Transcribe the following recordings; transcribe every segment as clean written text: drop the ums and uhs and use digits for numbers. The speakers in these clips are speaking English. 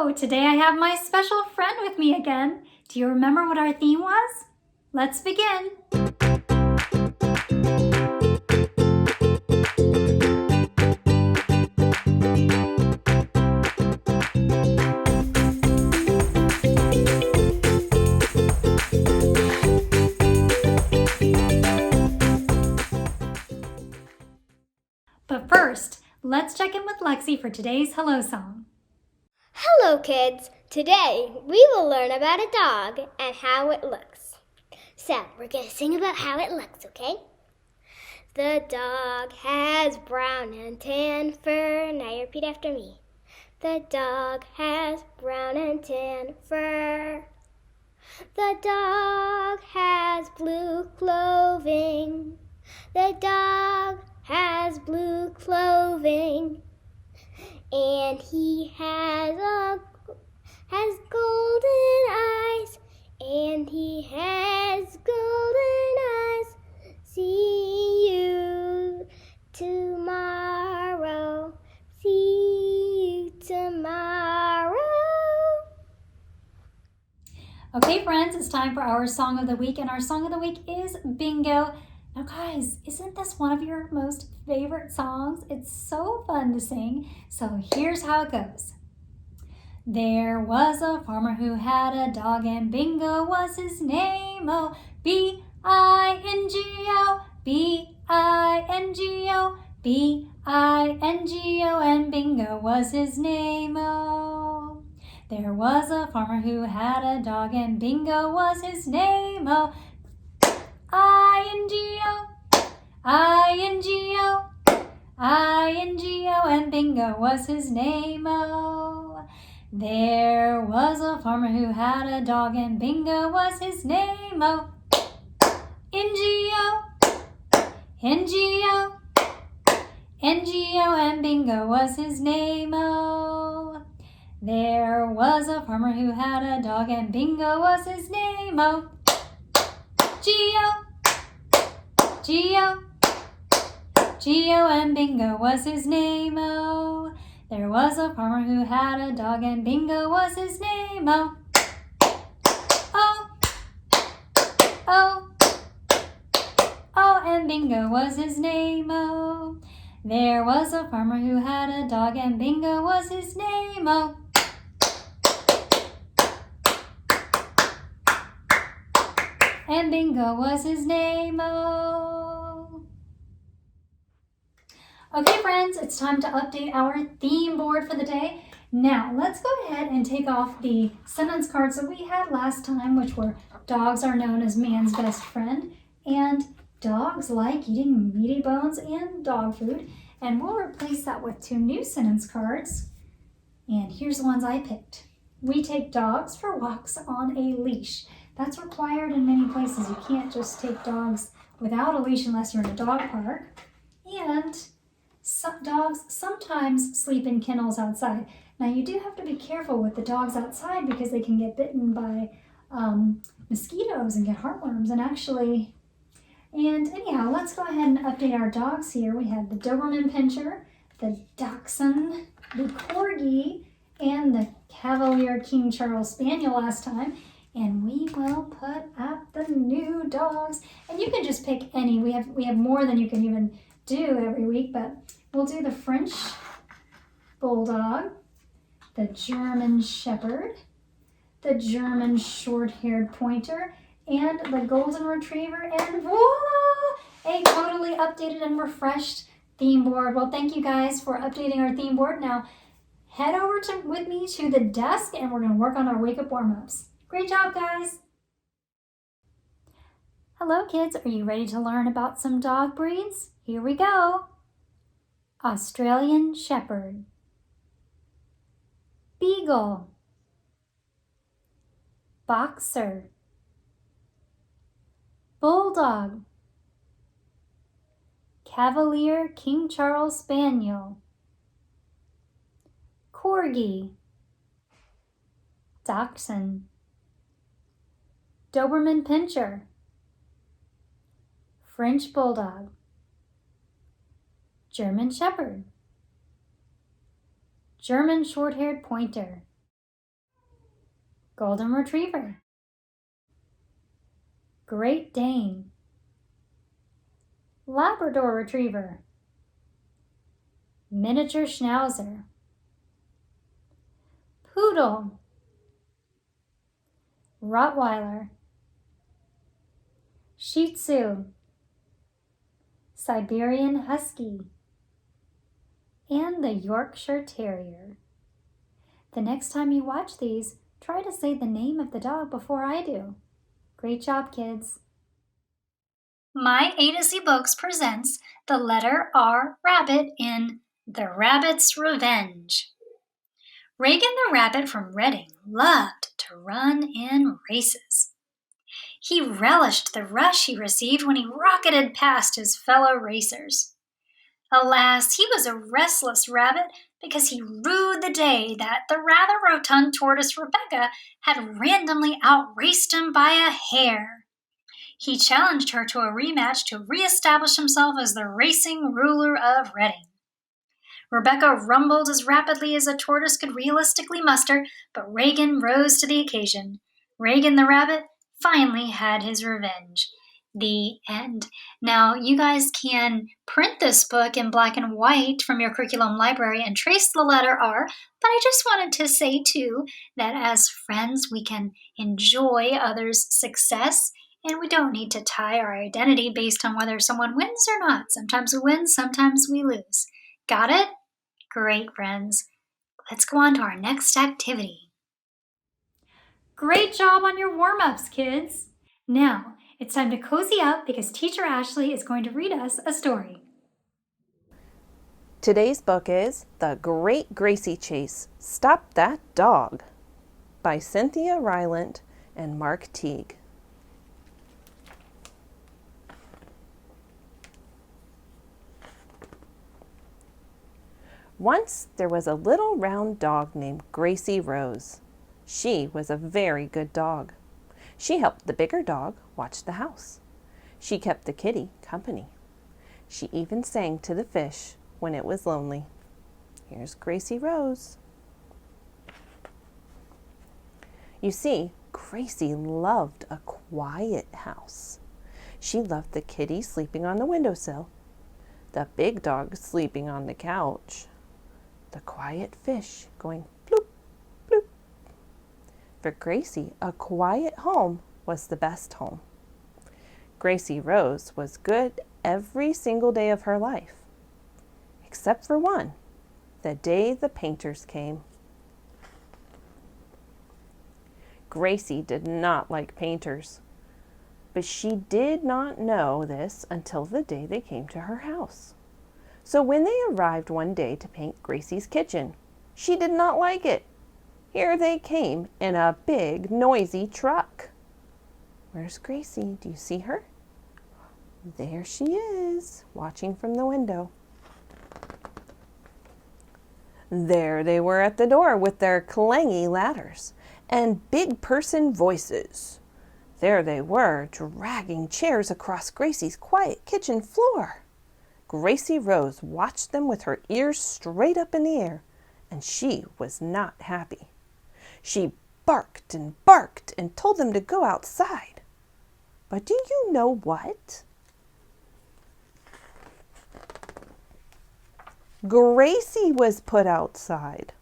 Hello! Today I have my special friend with me again. Do you remember what our theme was? Let's begin. But first, let's check in with Lexi for today's hello song. Hello kids! Today we will learn about a dog and how it looks. So we're going to sing about how it looks, okay? The dog has brown and tan fur. Now you repeat after me. The dog has brown and tan fur. The dog has blue clothing. The dog has blue clothing. And he has golden eyes, and he has golden eyes. See you tomorrow. See you tomorrow. Okay, friends, it's time for our song of the week, and our song of the week is Bingo. Now, guys, isn't this one of your most favorite songs? It's so fun to sing. So here's how it goes. There was a farmer who had a dog, and Bingo was his name. Oh, B-I-N-G-O, B-I-N-G-O, B-I-N-G-O, and Bingo was his name. Oh, there was a farmer who had a dog, and Bingo was his name. Oh, I-N-G-O, I-N-G-O, I-N-G-O, and Bingo was his name. Oh, there was a farmer who had a dog, and Bingo was his name. Oh, N-G-O, N-G-O, N-G-O, and Bingo was his name. Oh, there was a farmer who had a dog, and Bingo was his name. Oh, G-O, G-O, G-O, and Bingo was his name. Oh, there was a farmer who had a dog, and Bingo was his name. Oh, oh, oh, oh, and Bingo was his name. Oh, there was a farmer who had a dog, and Bingo was his name. Oh, and Bingo was his name. Oh. Okay, friends, it's time to update our theme board for the day. Now, let's go ahead and take off the sentence cards that we had last time, which were dogs are known as man's best friend, and dogs like eating meaty bones and dog food. And we'll replace that with two new sentence cards. And here's the ones I picked. We take dogs for walks on a leash. That's required in many places. You can't just take dogs without a leash unless you're in a dog park. And some dogs sometimes sleep in kennels outside. Now you do have to be careful with the dogs outside because they can get bitten by mosquitoes and get heartworms. And anyhow, let's go ahead and update our dogs here. We have the Doberman Pinscher, the Dachshund, the Corgi, and the Cavalier King Charles Spaniel last time. And we will put up the new dogs. And you can just pick any. We have more than you can even do every week, but we'll do the French Bulldog, the German Shepherd, the German Short-Haired Pointer, and the Golden Retriever, and voila! A totally updated and refreshed theme board. Well, thank you guys for updating our theme board. Now, head over with me to the desk, and we're going to work on our wake-up warm-ups. Great job, guys! Hello, kids. Are you ready to learn about some dog breeds? Here we go. Australian Shepherd, Beagle, Boxer, Bulldog, Cavalier King Charles Spaniel, Corgi, Dachshund, Doberman Pinscher, French Bulldog, German Shepherd, German Short-Haired Pointer, Golden Retriever, Great Dane, Labrador Retriever, Miniature Schnauzer, Poodle, Rottweiler, Shih Tzu, Siberian Husky, and the Yorkshire Terrier. The next time you watch these, try to say the name of the dog before I do. Great job, kids. My A to Z Books presents the letter R rabbit in The Rabbit's Revenge. Reagan the rabbit from Reading loved to run in races. He relished the rush he received when he rocketed past his fellow racers. Alas, he was a restless rabbit because he rued the day that the rather rotund tortoise Rebecca had randomly outraced him by a hair. He challenged her to a rematch to reestablish himself as the racing ruler of Reading. Rebecca rumbled as rapidly as a tortoise could realistically muster, but Reagan rose to the occasion. Reagan the rabbit finally had his revenge. The end. Now, you guys can print this book in black and white from your curriculum library and trace the letter R, but I just wanted to say, too, that as friends, we can enjoy others' success, and we don't need to tie our identity based on whether someone wins or not. Sometimes we win, sometimes we lose. Got it? Great, friends. Let's go on to our next activity. Great job on your warm-ups, kids. Now, it's time to cozy up because Teacher Ashley is going to read us a story. Today's book is The Great Gracie Chase, Stop That Dog by Cynthia Rylant and Mark Teague. Once there was a little round dog named Gracie Rose. She was a very good dog. She helped the bigger dog watch the house. She kept the kitty company. She even sang to the fish when it was lonely. Here's Gracie Rose. You see, Gracie loved a quiet house. She loved the kitty sleeping on the windowsill, the big dog sleeping on the couch, the quiet fish going bloop, bloop. For Gracie, a quiet home was the best home. Gracie Rose was good every single day of her life, except for one, the day the painters came. Gracie did not like painters, but she did not know this until the day they came to her house. So when they arrived one day to paint Gracie's kitchen, she did not like it. Here they came in a big, noisy truck. Where's Gracie? Do you see her? There she is, watching from the window. There they were at the door with their clangy ladders and big person voices. There they were, dragging chairs across Gracie's quiet kitchen floor. Gracie Rose watched them with her ears straight up in the air, and she was not happy. She barked and told them to go outside. But do you know what? Gracie was put outside.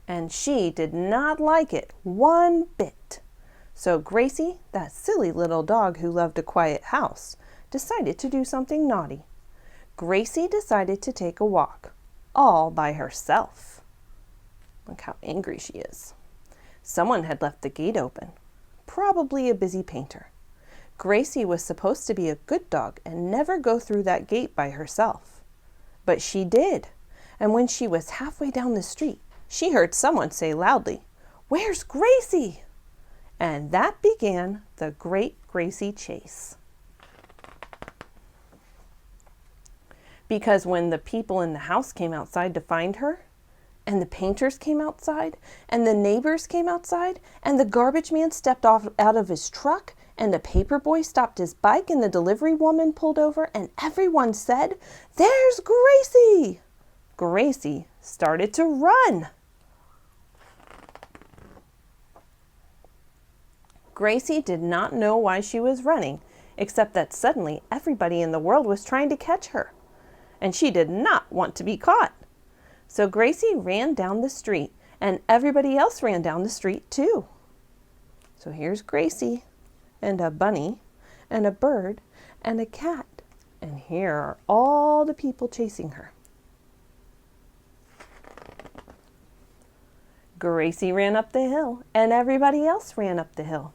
And she did not like it one bit. So Gracie, that silly little dog who loved a quiet house, decided to do something naughty. Gracie decided to take a walk, all by herself. Look how angry she is. Someone had left the gate open, probably a busy painter. Gracie was supposed to be a good dog and never go through that gate by herself. But she did, and when she was halfway down the street, she heard someone say loudly, "Where's Gracie?" And that began the Great Gracie Chase. Because when the people in the house came outside to find her, and the painters came outside, and the neighbors came outside, and the garbage man stepped off out of his truck, and the paper boy stopped his bike, and the delivery woman pulled over, and everyone said, "There's Gracie!" Gracie started to run. Gracie did not know why she was running, except that suddenly everybody in the world was trying to catch her, and she did not want to be caught. So Gracie ran down the street, and everybody else ran down the street too. So here's Gracie, and a bunny, and a bird, and a cat, and here are all the people chasing her. Gracie ran up the hill, and everybody else ran up the hill.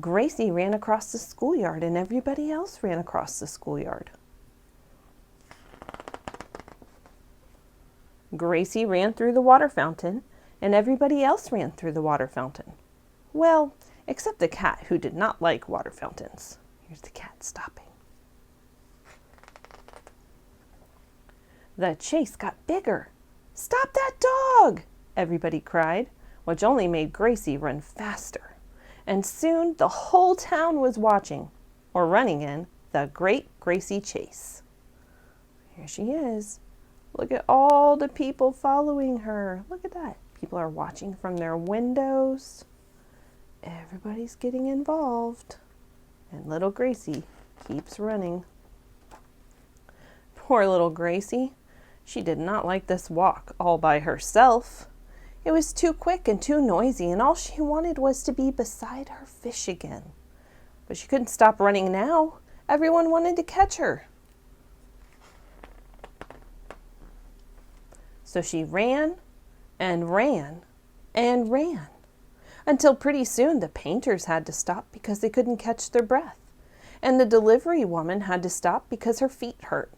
Gracie ran across the schoolyard, and everybody else ran across the schoolyard. Gracie ran through the water fountain, and everybody else ran through the water fountain. Well, except the cat, who did not like water fountains. Here's the cat stopping. The chase got bigger. "Stop that dog!" everybody cried, which only made Gracie run faster. And soon the whole town was watching, or running in, the great Gracie chase. Here she is. Look at all the people following her. Look at that. People are watching from their windows. Everybody's getting involved. And little Gracie keeps running. Poor little Gracie. She did not like this walk all by herself. It was too quick and too noisy, and all she wanted was to be beside her fish again. But she couldn't stop running now. Everyone wanted to catch her. So she ran and ran and ran, until pretty soon the painters had to stop because they couldn't catch their breath, and the delivery woman had to stop because her feet hurt,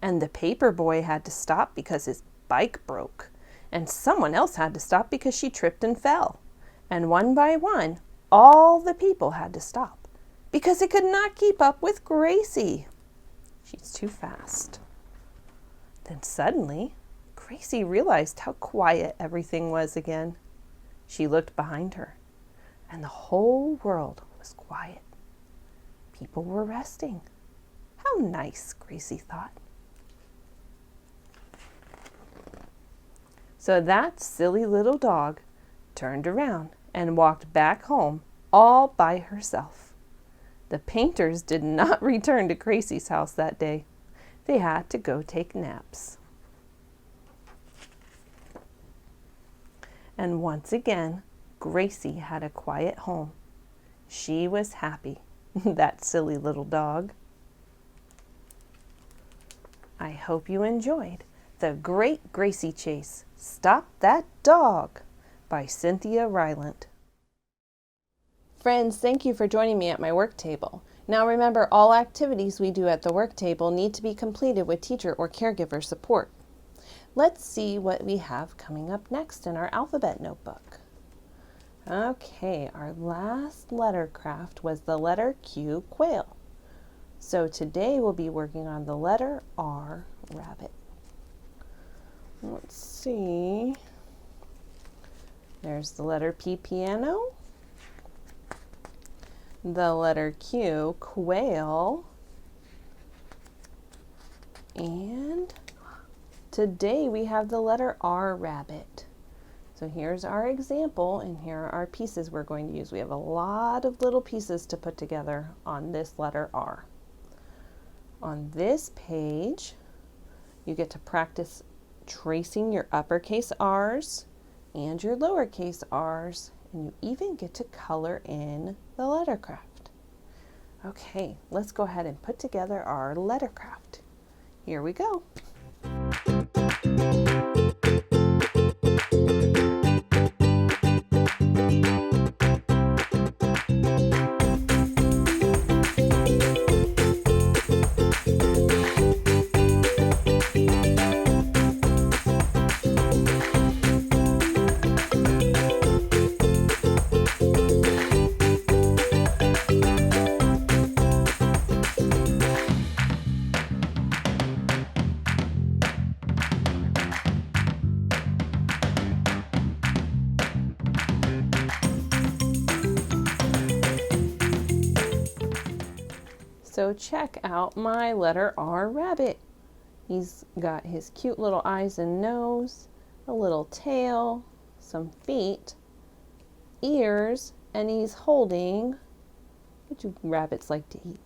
and the paper boy had to stop because his bike broke, and someone else had to stop because she tripped and fell. And one by one, all the people had to stop because they could not keep up with Gracie. She's too fast. Then suddenly, Gracie realized how quiet everything was again. She looked behind her, and the whole world was quiet. People were resting. How nice, Gracie thought. So that silly little dog turned around and walked back home all by herself. The painters did not return to Gracie's house that day. They had to go take naps. And once again, Gracie had a quiet home. She was happy, that silly little dog. I hope you enjoyed The Great Gracie Chase, Stop That Dog by Cynthia Rylant. Friends, thank you for joining me at my work table. Now remember, all activities we do at the work table need to be completed with teacher or caregiver support. Let's see what we have coming up next in our alphabet notebook. Okay, our last letter craft was the letter Q, quail. So today we'll be working on the letter R, rabbit. Let's see. There's the letter P, piano. The letter Q, quail. And today we have the letter R, rabbit. So here's our example, and here are our pieces we're going to use. We have a lot of little pieces to put together on this letter R. On this page, you get to practice tracing your uppercase R's and your lowercase r's, and you even get to color in the lettercraft. Okay, let's go ahead and put together our lettercraft. Here we go. So check out my letter R, rabbit. He's got his cute little eyes and nose, a little tail, some feet, ears, And he's holding, what do rabbits like to eat?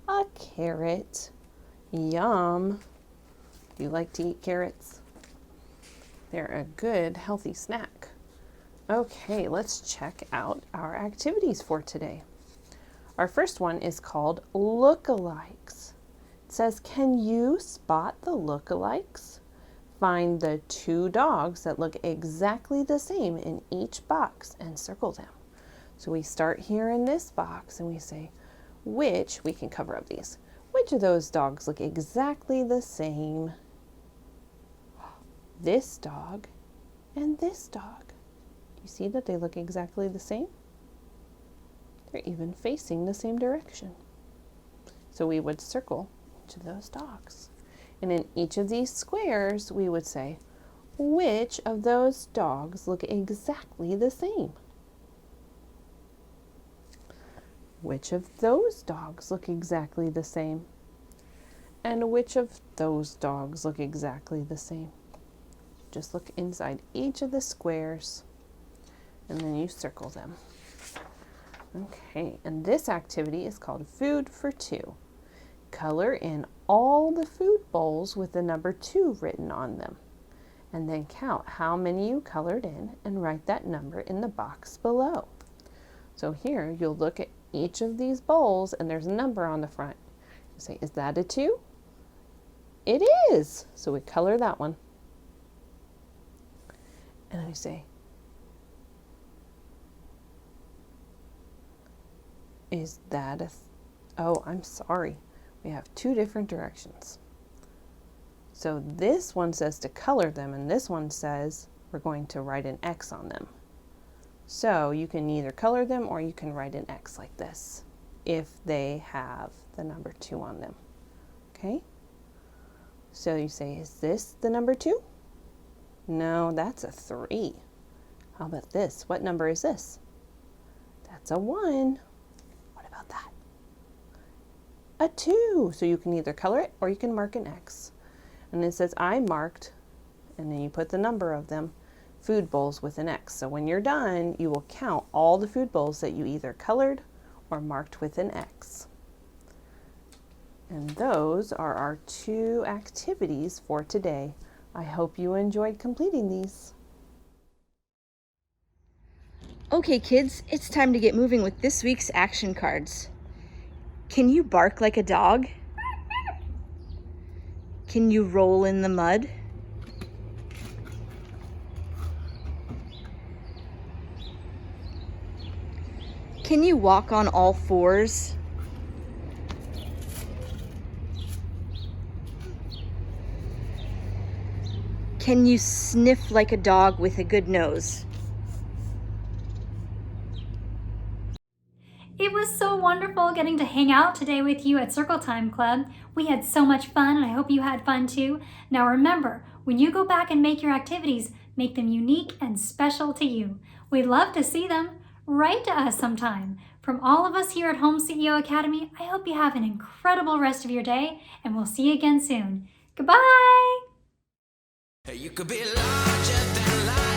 A carrot. Yum. Do you like to eat carrots? They're a good, healthy snack. Okay, let's check out our activities for today. Our first one is called lookalikes. It says, can you spot the lookalikes? Find the 2 dogs that look exactly the same in each box and circle them. So we start here in this box and we say, we can cover up these. Which of those dogs look exactly the same? This dog and this dog. You see that they look exactly the same? They're even facing the same direction. So we would circle each of those dogs. And in each of these squares, we would say, which of those dogs look exactly the same? Which of those dogs look exactly the same? And which of those dogs look exactly the same? Just look inside each of the squares and then you circle them. Okay, and this activity is called Food for 2. Color in all the food bowls with the number 2 written on them. And then count how many you colored in and write that number in the box below. So here you'll look at each of these bowls and there's a number on the front. You say, is that a 2? It is! So we color that one. And I say, is that a, oh, I'm sorry. We have 2 different directions. So this one says to color them, and this one says we're going to write an X on them. So you can either color them or you can write an X like this if they have the number 2 on them. Okay? So you say, is this the number 2? No, that's a 3. How about this? What number is this? That's a 1. What about that? A 2. So you can either color it or you can mark an X. And it says I marked, and then you put the number of them, food bowls with an X. So when you're done, you will count all the food bowls that you either colored or marked with an X. And those are our 2 activities for today. I hope you enjoyed completing these. Okay, kids, it's time to get moving with this week's action cards. Can you bark like a dog? Can you roll in the mud? Can you walk on all 4s? Can you sniff like a dog with a good nose? It was so wonderful getting to hang out today with you at Circle Time Club. We had so much fun, and I hope you had fun too. Now remember, when you go back and make your activities, make them unique and special to you. We'd love to see them. Write to us sometime. From all of us here at Home CEO Academy, I hope you have an incredible rest of your day, and we'll see you again soon. Goodbye! You could be larger than life.